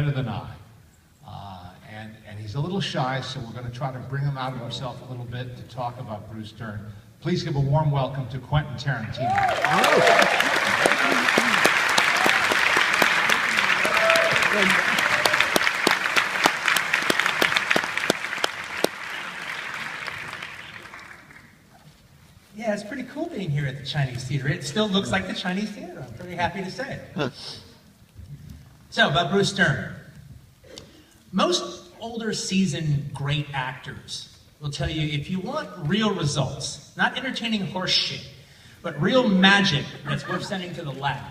better than I. And he's a little shy, so we're going to try to bring him out of himself a little bit to talk about Bruce Dern. Please give a warm welcome to Quentin Tarantino. Yeah, it's pretty cool being here at the Chinese Theater. It still looks like the Chinese Theater, I'm pretty happy to say. So, about Bruce Dern. Most older seasoned great actors will tell you if you want real results, not entertaining horse shit, but real magic that's worth sending to the lab,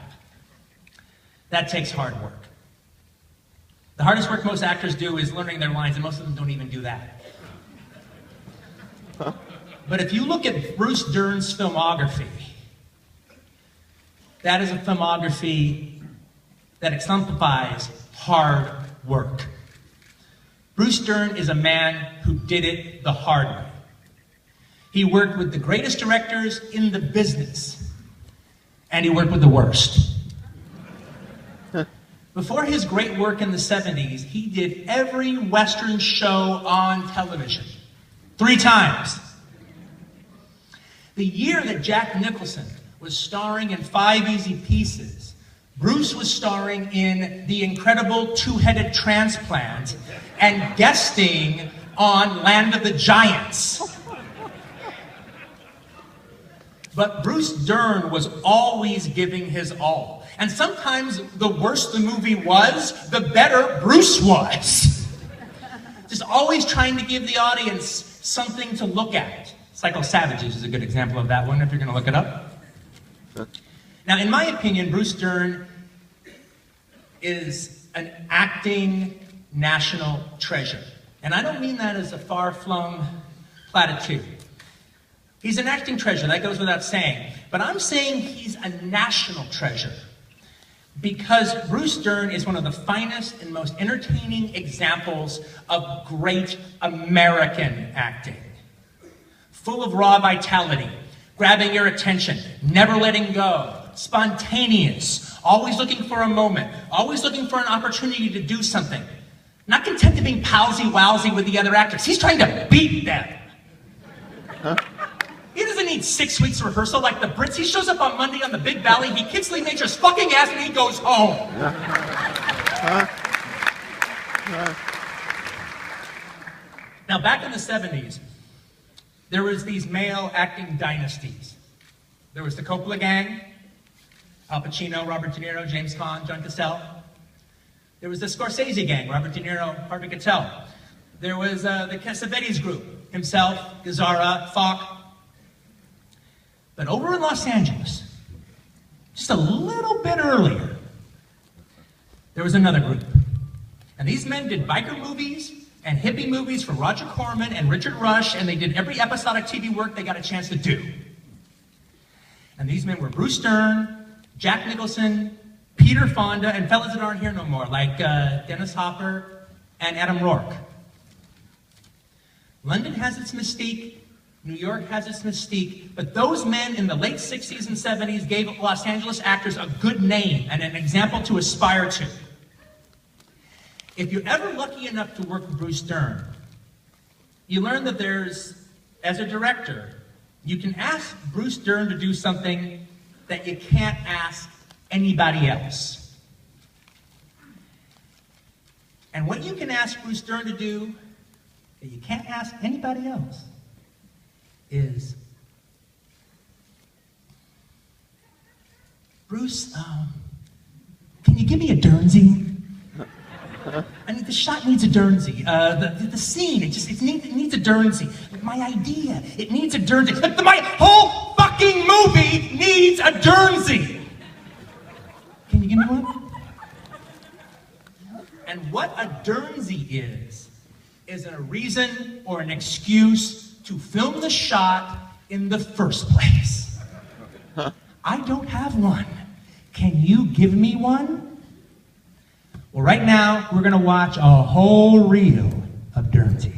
that takes hard work. The hardest work most actors do is learning their lines, and most of them don't even do that. But if you look at Bruce Dern's filmography, that is a filmography that exemplifies hard work. Bruce Dern is a man who did it the hard way. He worked with the greatest directors in the business, and he worked with the worst. Before his great work in the 70s, he did every Western show on television, 3 times. The year that Jack Nicholson was starring in 5 Easy Pieces, Bruce was starring in The Incredible Two-Headed Transplant and guesting on Land of the Giants. But Bruce Dern was always giving his all. And sometimes the worse the movie was, the better Bruce was. Just always trying to give the audience something to look at. Psycho Savages is a good example of that one, if you're going to look it up. Now, in my opinion, Bruce Dern is an acting national treasure. And I don't mean that as a far-flung platitude. He's an acting treasure, that goes without saying. But I'm saying he's a national treasure because Bruce Dern is one of the finest and most entertaining examples of great American acting. Full of raw vitality, grabbing your attention, never letting go, spontaneous, always looking for a moment, always looking for an opportunity to do something. Not content to being palsy-wowsy with the other actors. He's trying to beat them. He doesn't need 6 weeks rehearsal like the Brits. He shows up on Monday on the Big Valley, he kicks Lee Major's fucking ass, and he goes home. Now, back in the 70s, there was these male acting dynasties. There was the Coppola gang, Al Pacino, Robert De Niro, James Caan, John Cassell. There was the Scorsese gang, Robert De Niro, Harvey Keitel. There was the Cassavetes group, himself, Gazzara, Falk. But over in Los Angeles, just a little bit earlier, there was another group. And these men did biker movies and hippie movies for Roger Corman and Richard Rush, and they did every episodic TV work they got a chance to do. And these men were Bruce Dern, Jack Nicholson, Peter Fonda, and fellas that aren't here no more, like Dennis Hopper and Adam Rourke. London has its mystique, New York has its mystique, but those men in the late 60s and 70s gave Los Angeles actors a good name and an example to aspire to. If you're ever lucky enough to work with Bruce Dern, you learn that as a director, you can ask Bruce Dern to do something that you can't ask anybody else. And what you can ask Bruce Dern to do that you can't ask anybody else is, Bruce, can you give me a Dernsey? I mean, the shot needs a Dernsey. The scene, it needs a Dernsey. My idea, it needs a Dernsey. My whole fucking movie needs a Dernsey. Can you give me one? And what a Dernsey is a reason or an excuse to film the shot in the first place. I don't have one. Can you give me one? Well, right now, we're going to watch a whole reel of Dernsey.